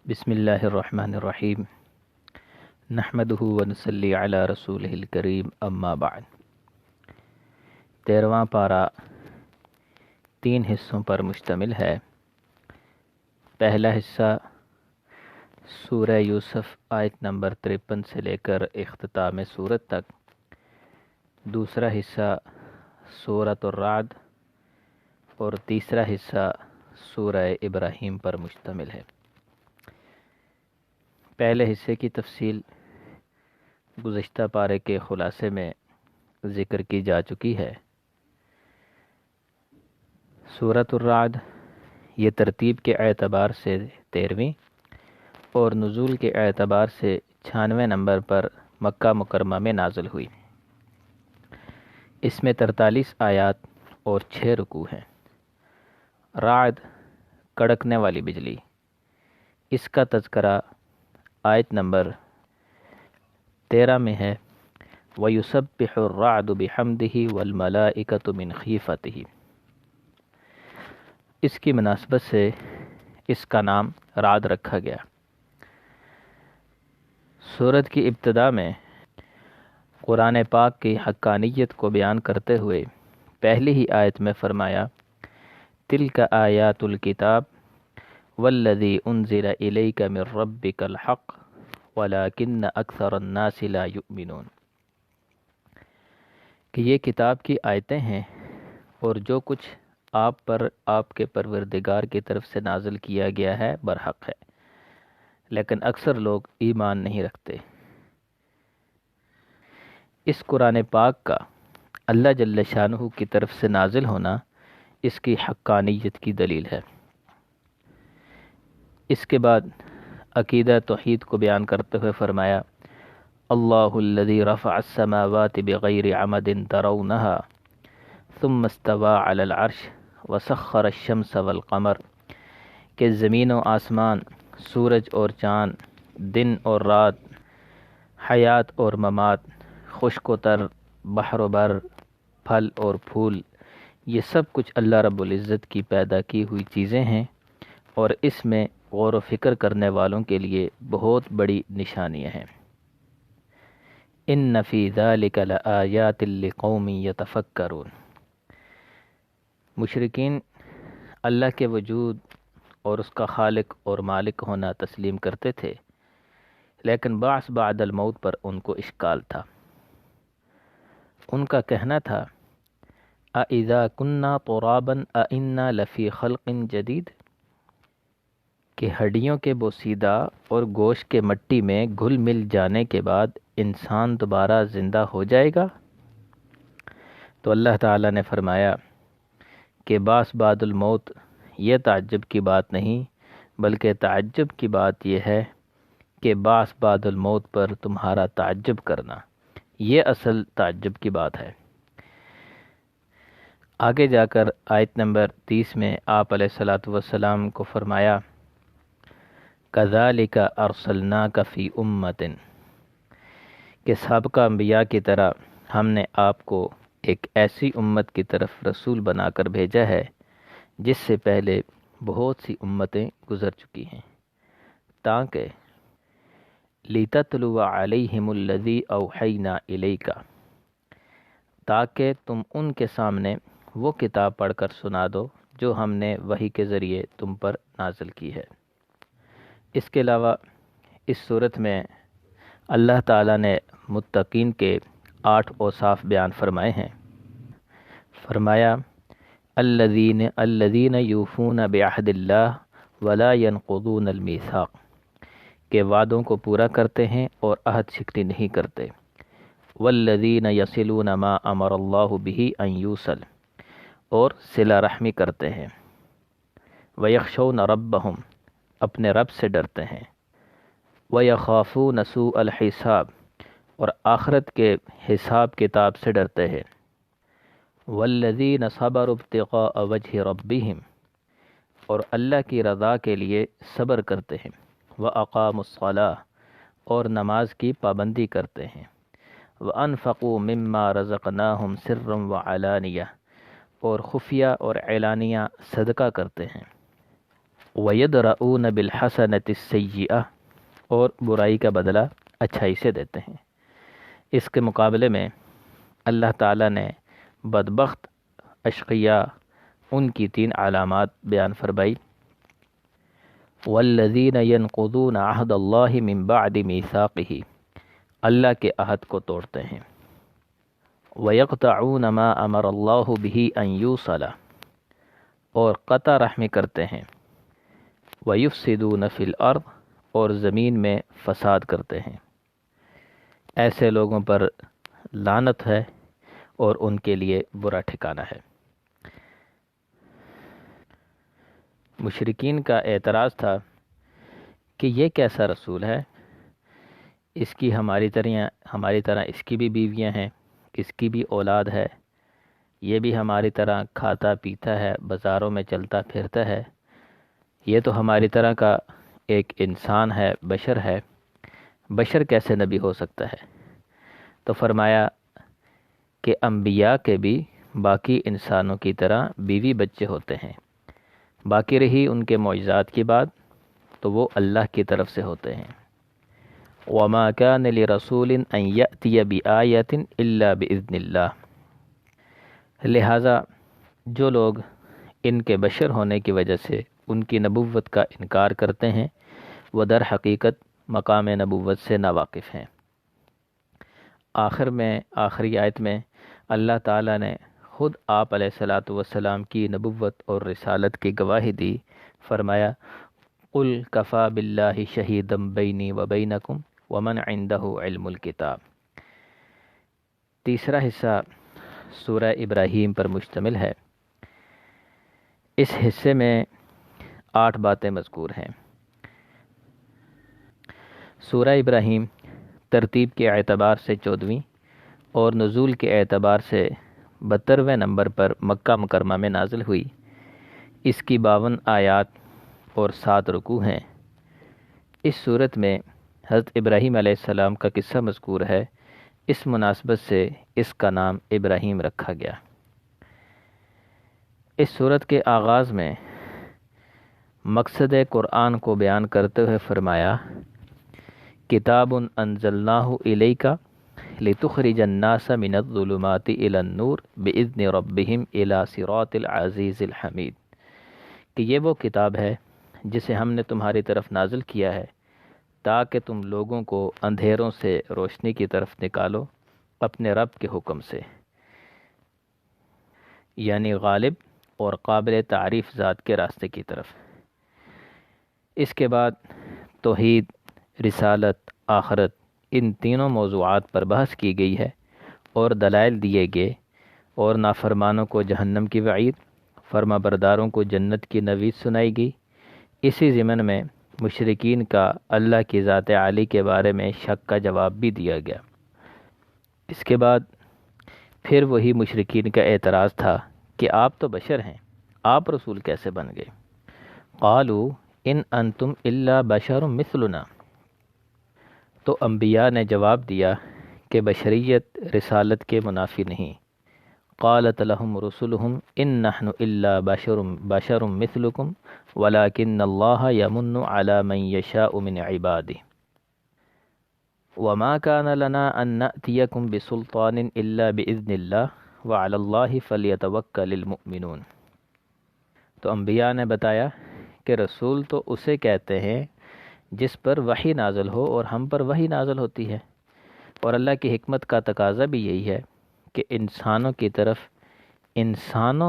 بسم اللہ الرحمن الرحیم نحمدہ ونصلی علی رسولہ الکریم اما بعد 13واں پارہ 3 حصوں پر مشتمل ہے۔ پہلا حصہ سورہ یوسف آیت نمبر 53 سے لے کر اختتام سورت تک، دوسرا حصہ سورۃ الرعد اور تیسرا حصہ سورہ ابراہیم پر مشتمل ہے۔ پہلے حصے کی تفصیل گزشتہ پارے کے خلاصے میں ذکر کی جا چکی ہے۔ سورۃ الرعد یہ ترتیب کے اعتبار سے 13ویں اور نزول کے اعتبار سے 96ویں نمبر پر مکہ مکرمہ میں نازل ہوئی۔ اس میں 43 آیات اور 6 رکوع ہیں۔ رعد کڑکنے والی بجلی، اس کا تذکرہ آیت نمبر 13 میں ہے، وَيُسَبِّحُ الرَّعْدُ بِحَمْدِهِ وَالْمَلَائِكَةُ مِنْ خِيفَتِهِ۔ اس کی مناسبت سے اس کا نام رعد رکھا گیا۔ سورت کی ابتدا میں قرآن پاک کی حقانیت کو بیان کرتے ہوئے پہلی ہی آیت میں فرمایا، تِلْكَ آیاتُ الْكِتَابِ وَالَّذِي أُنزِلَ إِلَيْكَ مِن رَّبِّكَ الْحَقُّ وَلَٰكِنَّ أَكْثَرَ النَّاسِ لَا يُؤْمِنُونَ، کہ یہ کتاب کی آیتیں ہیں اور جو کچھ آپ پر آپ کے پروردگار کی طرف سے نازل کیا گیا ہے برحق ہے، لیکن اکثر لوگ ایمان نہیں رکھتے۔ اس قرآن پاک کا اللہ جل شانہ کی طرف سے نازل ہونا اس کی حقانیت کی دلیل ہے۔ اس کے بعد عقیدہ توحید کو بیان کرتے ہوئے فرمایا، اللہ الذی رفع السماوات بغیر عمد ترونها ثم استوى علی العرش وسخر الشمس والقمر، کہ زمین و آسمان، سورج اور چاند، دن اور رات، حیات اور ممات، خشک و تر، بحر و بر، پھل اور پھول، یہ سب کچھ اللہ رب العزت کی پیدا کی ہوئی چیزیں ہیں اور اس میں غور و فکر کرنے والوں کے لیے بہت بڑی نشانیاں ہیں۔ ان فی ذلک لآیات لقوم یتفکرون۔ مشرکین اللہ کے وجود اور اس کا خالق اور مالک ہونا تسلیم کرتے تھے، لیکن بعث بعد الموت پر ان کو اشکال تھا۔ ان کا کہنا تھا، اَإِذَا كُنَّا تُرَابًا أَإِنَّا لَفِي خَلْقٍ جَدِيدٍ، کہ ہڈیوں کے بوسیدہ اور گوشت کے مٹی میں گھل مل جانے کے بعد انسان دوبارہ زندہ ہو جائے گا؟ تو اللہ تعالیٰ نے فرمایا کہ بعث بعد الموت یہ تعجب کی بات نہیں، بلکہ تعجب کی بات یہ ہے کہ بعث بعد الموت پر تمہارا تعجب کرنا، یہ اصل تعجب کی بات ہے۔ آگے جا کر آیت نمبر 30 میں آپ علیہ الصلاۃ والسلام کو فرمایا، کذالک ارسلناک فی امۃ، کہ سابقہ انبیاء کی طرح ہم نے آپ کو ایک ایسی امت کی طرف رسول بنا کر بھیجا ہے جس سے پہلے بہت سی امتیں گزر چکی ہیں، تاکہ لِتَتْلُوَ عَلَيْهِمُ الَّذِي أَوْحَيْنَا إِلَيْكَ، تاکہ تم ان کے سامنے وہ کتاب پڑھ کر سنا دو جو ہم نے وحی کے ذریعے تم پر نازل کی ہے۔ اس کے علاوہ اس صورت میں اللہ تعالیٰ نے متقین کے 8 اوصاف بیان فرمائے ہیں۔ فرمایا، الذین یوفون بعہد اللہ ولا ینقضون المیثاق، کہ وعدوں کو پورا کرتے ہیں اور عہد شکنی نہیں کرتے۔ والذین یصلون ما امر اللہ بہ ان یوصل، اور صلہ رحمی کرتے ہیں۔ ویخشون ربہم، اپنے رب سے ڈرتے ہیں۔ وَيَخَافُونَ سُوءَ الْحِسَابِ، اور آخرت کے حساب کتاب سے ڈرتے ہیں۔ وَالَّذِينَ صَبَرُوا ابْتِغَاءَ وَجْهِ رَبِّهِمْ، اور اللہ کی رضا کے لیے صبر کرتے ہیں۔ وَأَقَامُوا الصَّلَاةَ، اور نماز کی پابندی کرتے ہیں۔ وَأَنفَقُوا مِمَّا رَزَقْنَاهُمْ سِرًّا وَعَلَانِيَةً، اور خفیہ اور اعلانیہ صدقہ کرتے ہیں۔ وَيَدْرَؤُونَ بِالْحَسَنَةِ السَّيِّئَةِ اور برائی کا بدلہ اچھائی سے دیتے ہیں۔ اس کے مقابلے میں اللہ تعالیٰ نے بدبخت اشقیاء ان کی 3 علامات بیان فرمائی۔ وَالَّذِينَ يَنقُضُونَ عَهْدَ اللَّهِ مِن بَعْدِ مِيثَاقِهِ اللہ کے عہد کو توڑتے ہیں۔ وَيَقْطَعُونَ مَا أَمَرَ اللَّهُ بِهِ أَن يُوصَلَ اور قطع رحمی کرتے ہیں۔ وَيُفْسِدُونَ فِي الْأَرْضِ اور زمین میں فساد کرتے ہیں۔ ایسے لوگوں پر لعنت ہے اور ان کے لیے برا ٹھکانہ ہے۔ مشرکین کا اعتراض تھا کہ یہ کیسا رسول ہے، اس کی ہماری طرح اس کی بھی بیویاں ہیں، اس کی بھی اولاد ہے، یہ بھی ہماری طرح کھاتا پیتا ہے، بازاروں میں چلتا پھرتا ہے، یہ تو ہماری طرح کا ایک انسان ہے، بشر ہے، بشر کیسے نبی ہو سکتا ہے؟ تو فرمایا کہ انبیاء کے بھی باقی انسانوں کی طرح بیوی بچے ہوتے ہیں، باقی رہی ان کے معجزات کی بات تو وہ اللہ کی طرف سے ہوتے ہیں۔ وَمَا كَانَ لِرَسُولٍ أَن يَأْتِيَ بِآيَةٍ إِلَّا بِإِذْنِ اللَّهِ لہٰذا جو لوگ ان کے بشر ہونے کی وجہ سے ان کی نبوت کا انکار کرتے ہیں وہ در حقیقت مقام نبوت سے ناواقف ہیں۔ آخری آیت میں اللہ تعالیٰ نے خود آپ علیہ الصلاۃ والسلام کی نبوت اور رسالت کی گواہی دی، فرمایا قُلْ كَفَى بِاللَّهِ شَهِيدًا بَيْنِي وَبَيْنَكُمْ وَمَنْ عِنْدَهُ علم الکتاب۔ تیسرا حصہ سورہ ابراہیم پر مشتمل ہے۔ اس حصے میں 8 باتیں مذکور ہیں۔ سورہ ابراہیم ترتیب کے اعتبار سے 14ویں اور نزول کے اعتبار سے 72ویں نمبر پر مکہ مکرمہ میں نازل ہوئی۔ اس کی 52 آیات اور 7 رکوع ہیں۔ اس صورت میں حضرت ابراہیم علیہ السلام کا قصہ مذکور ہے، اس مناسبت سے اس کا نام ابراہیم رکھا گیا۔ اس صورت کے آغاز میں مقصد قرآن کو بیان کرتے ہوئے فرمایا کتاب انزلناہ الیک لتخرج الناس من الظلمات الی النور باذن ربہم الی صراط العزیز الحمید، کہ یہ وہ کتاب ہے جسے ہم نے تمہاری طرف نازل کیا ہے تاکہ تم لوگوں کو اندھیروں سے روشنی کی طرف نکالو اپنے رب کے حکم سے، یعنی غالب اور قابل تعریف ذات کے راستے کی طرف۔ اس کے بعد توحید، رسالت، آخرت، ان تینوں موضوعات پر بحث کی گئی ہے اور دلائل دیے گئے، اور نافرمانوں کو جہنم کی وعید، فرما برداروں کو جنت کی نوید سنائی گئی۔ اسی ضمن میں مشرکین کا اللہ کی ذات عالی کے بارے میں شک کا جواب بھی دیا گیا۔ اس کے بعد پھر وہی مشرکین کا اعتراض تھا کہ آپ تو بشر ہیں، آپ رسول کیسے بن گئے؟ قالوا ان انتم الا بشر مثلنا، تو انبیاء نے جواب دیا کہ بشریت رسالت کے منافی نہیں۔ قالت لهم رسلهم ان نحن الا بشر مثلكم ولكن الله يمن على من يشاء من عباده وما كان لنا ان نأتيكم بسلطان الا باذن الله وعلى الله فليتوكل المؤمنون۔ تو انبیاء نے بتایا کہ رسول تو اسے کہتے ہیں جس پر وحی نازل ہو، اور ہم پر وحی نازل ہوتی ہے، اور اللہ کی حکمت کا تقاضا بھی یہی ہے کہ انسانوں کی طرف انسان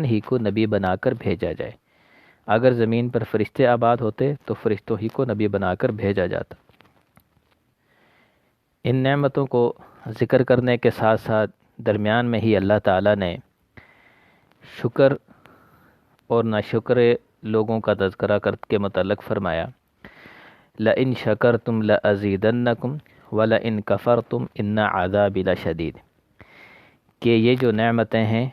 ہی کو نبی بنا کر بھیجا جائے۔ اگر زمین پر فرشتے آباد ہوتے تو فرشتوں ہی کو نبی بنا کر بھیجا جاتا۔ ان نعمتوں کو ذکر کرنے کے ساتھ ساتھ درمیان میں ہی اللہ تعالیٰ نے شکر اور ناشکر لوگوں کا تذکرہ کے متعلق فرمایا لَإِن شَكَرْتُمْ لَأَزِيدَنَّكُمْ وَلَإِن كَفَرْتُمْ إِنَّ عَذَابِ لَشَدِيدٌ، کہ یہ جو نعمتیں ہیں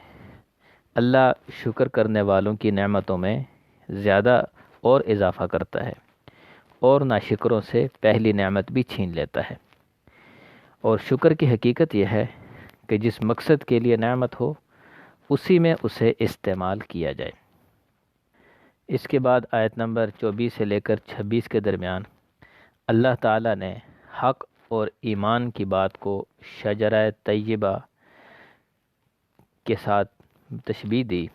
اللہ شکر کرنے والوں کی نعمتوں میں زیادہ اور اضافہ کرتا ہے، اور ناشکروں سے پہلی نعمت بھی چھین لیتا ہے۔ اور شکر کی حقیقت یہ ہے کہ جس مقصد کے لیے نعمت ہو اسی میں اسے استعمال کیا جائے۔ اس کے بعد آیت نمبر 24 سے لے کر 26 کے درمیان اللہ تعالیٰ نے حق اور ایمان کی بات کو شجرہ طیبہ کے ساتھ تشبیہ دی،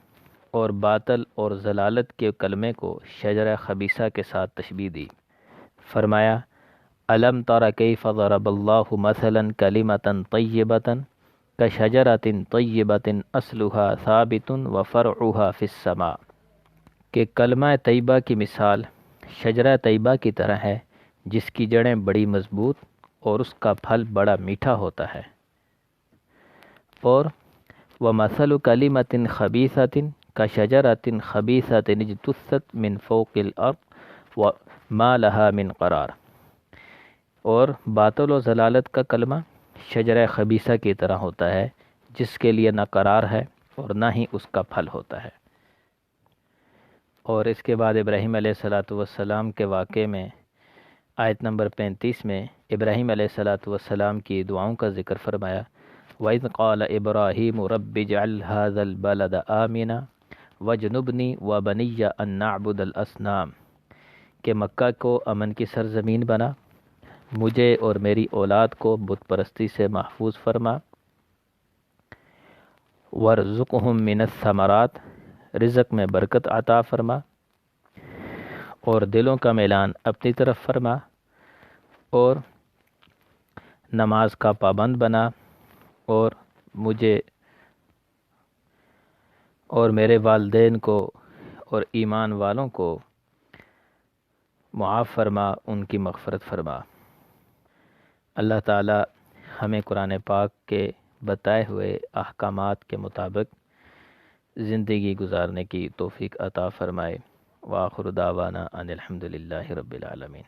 اور باطل اور ضلالت کے کلمے کو شجرہ خبیثہ کے ساتھ تشبیہ دی۔ فرمایا الم تر کیف ضرب اللہ مثلا کلمۃ طیبۃ کشجرۃ طیبۃ اصلها ثابت وفرعها فی السماء، کہ کلمہ طیبہ کی مثال شجرہ طیبہ کی طرح ہے جس کی جڑیں بڑی مضبوط اور اس کا پھل بڑا میٹھا ہوتا ہے۔ اور وَمَثَلُ كَلِمَةٍ خَبِيثَةٍ كَشَجَرَةٍ خَبِيثَةٍ اجْتُثَّتْ مِنْ فَوْقِ الْأَرْضِ وَمَا لَهَا مِنْ قَرَارٍ، اور باطل و ضلالت کا کلمہ شجرہ خبیثہ کی طرح ہوتا ہے جس کے لیے نہ قرار ہے اور نہ ہی اس کا پھل ہوتا ہے۔ اور اس کے بعد ابراہیم علیہ السلام کے واقعے میں آیت نمبر 35 میں ابراہیم علیہ السلام کی دعاؤں کا ذکر فرمایا وَإِذْ قَالَ إِبْرَاهِيمُ رَبِّ اجْعَلْ هَذَا الْبَلَدَ آمِنًا وَاجْنُبْنِي وَبَنِيَّ أَن نَّعْبُدَ الْأَصْنَامَ، کہ مکہ کو امن کی سرزمین بنا، مجھے اور میری اولاد کو بت پرستی سے محفوظ فرما، وَارْزُقْهُم مِّنَ الثَّمَرَاتِ، رزق میں برکت عطا فرما، اور دلوں کا میلان اپنی طرف فرما، اور نماز کا پابند بنا، اور مجھے اور میرے والدین کو اور ایمان والوں کو معاف فرما، ان کی مغفرت فرما۔ اللہ تعالی ہمیں قرآن پاک کے بتائے ہوئے احکامات کے مطابق زندگی گزارنے کی توفیق عطا فرمائے۔ وآخر دعوانا ان الحمد للہ رب العالمین۔